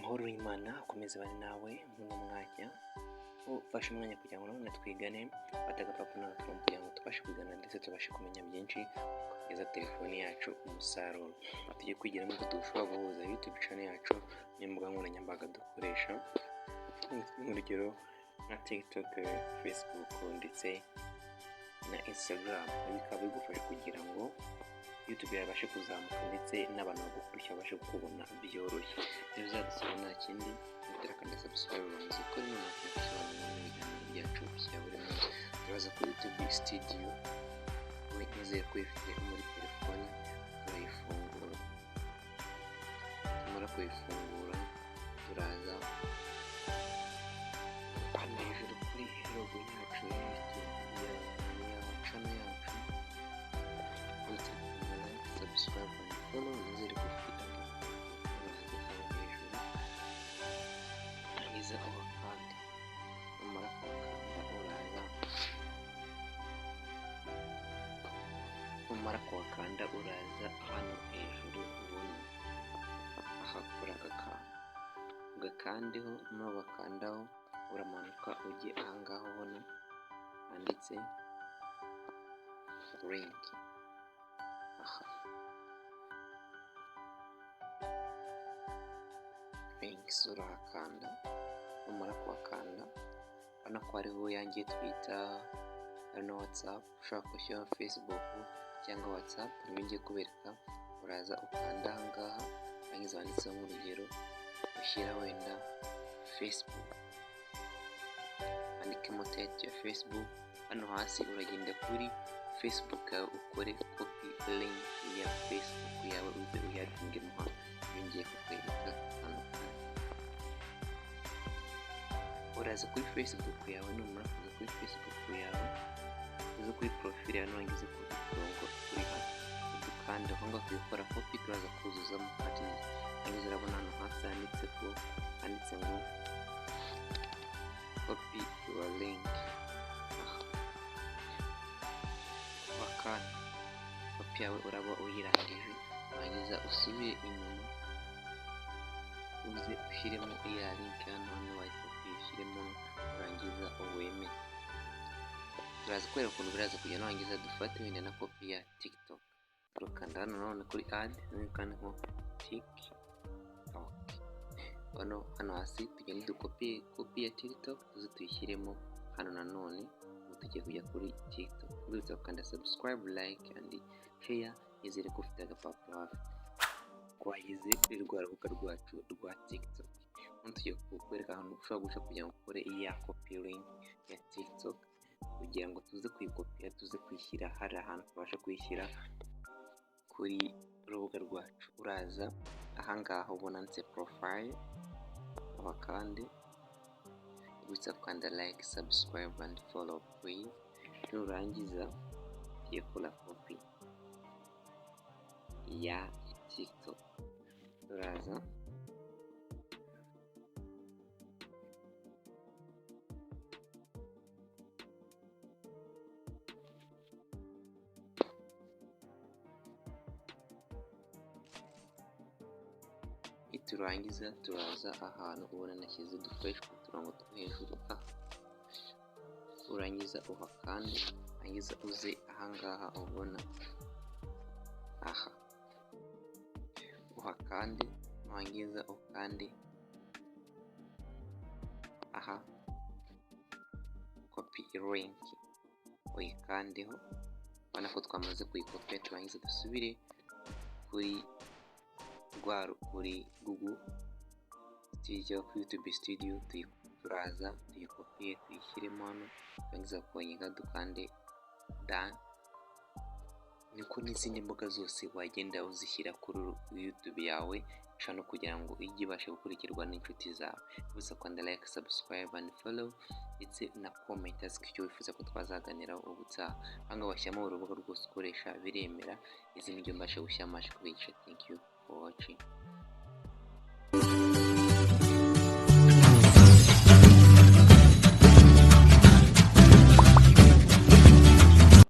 amahoro y'Imana akomeze bari nawe muno mwanya ufashe umwanya kugira ngo none twigane fata agapapuro n'agakaramu kugira ngo tubashe kwigana ndetse tubashe kumenya byinshi kugeza telefoni yacu umusaruro. Tugiye kwigira mu buryo dushobora guhuza YouTube channel yacu n'imbuga nkoranyambaga dukoresha nk'urugero nka TikTok, Facebook ndetse na Instagram. Bikaba bigufasha kugira ngo YouTube yabashe kuzamuka ndetse n'abantu bagukurikira babashe kukubona byoroshye. Rero uzadusaba nta kindi utera kandi subscribe urangiza ko none nakusobanurira ibiganiro byacu bya buri munsi. Turaza kuri YouTube studio nizeye ko ifite muri telefone turayifungura. Tumara kuyifungura turaza hano hejuru kuri logo yacu ya channel yacu subscribe and follow nizere ko ufite hejuru niza aho kandi umara kuwakanda uraza hano hejuru ubona ahakora ugakandeho n'ubakandaho uramanuka ujye ahangaho ubona handitse link. Links urahakanda umara kuwakanda urabona ko hariho yanjye Twitter, hano WhatsApp, ushobora gushyiraho Facebook cyangwa WhatsApp. Niba ngiye kubereka uraza ukanda ahangaha rangiza wanditseho nk'urugero ushyira wenda Facebook, andikemo title ya Facebook. Hano hasi uragenda kuri Facebook yawe ukore copy link ya Facebook yawe uze uyadingemo hano. Ngiye kukwereka hano uraza kuri Facebook yawe numara kuza kuri Facebook yawe uze kuri profile yawe wangize ku murongo uri hano dukanda aho ngaho kuyikora copy turaza kuzuzamo ati ngize urabona hano hasi handitse ngo copy your link. Wakanda copy yawe uraba uyirangije wangiza usubire inyuma uze ushyiremo iya link hano ushyiremo urangiza uweme. Turaza kubera ukuntu biraza kugenda wangiza dufate wenda na copy ya TikTok turukanda hano none kuri add kandi nko TikTok hano hasi tugenda dukopiye copy ya TikTok tuze tuyishyiremo hano nanone tugiye kujya kuri TikTok. Uretse gukanda subscribe, like and share izere ko ufite agapapuro hafi kwahize kuri rwa rubuga rwacu rwa TikTok. Tugiye kukwereka ahantu ushobora guca kugira ngo ukore iya copy link ya TikTok kugira ngo tuze kuyikopera tuze kwishyira hari ahantu tubasha kwishyira kuri rubuga rwacu. Uraza ahangaha ubona ndetse profile abakande uretse gukanda like, subscribe and follow please. Nurangiza tugiye kora copy ya TikTok. Uraza turangiza turaza ahantu ubona nashyize dukoresha uturongo two hejuru urangiza uhakande rangiza uze ahangaha ubona uhakande wangiza ukande copy link uyikandeho ubona ko twamaze kuyikopiya. Turangiza dusubire kuri Google studio kuri YouTube studio turaza tuyikopiye tuyishyiremo hano turangiza kongera dukande done. Niko n'izindi mbuga zose wagenda uzishyira kuri YouTube yawe no kugira ngo ijye ibashe gukurikirwa n'inshuti zawe. Gusa kwanda like, subscribe and follow ndetse na comment icyo wifuza ko twazaganiraho ubutaha. Hanga washyamo urubuga rwose ukoresha biremera izindi byo mbashe gushyira amashe kubica. Thank you for watching.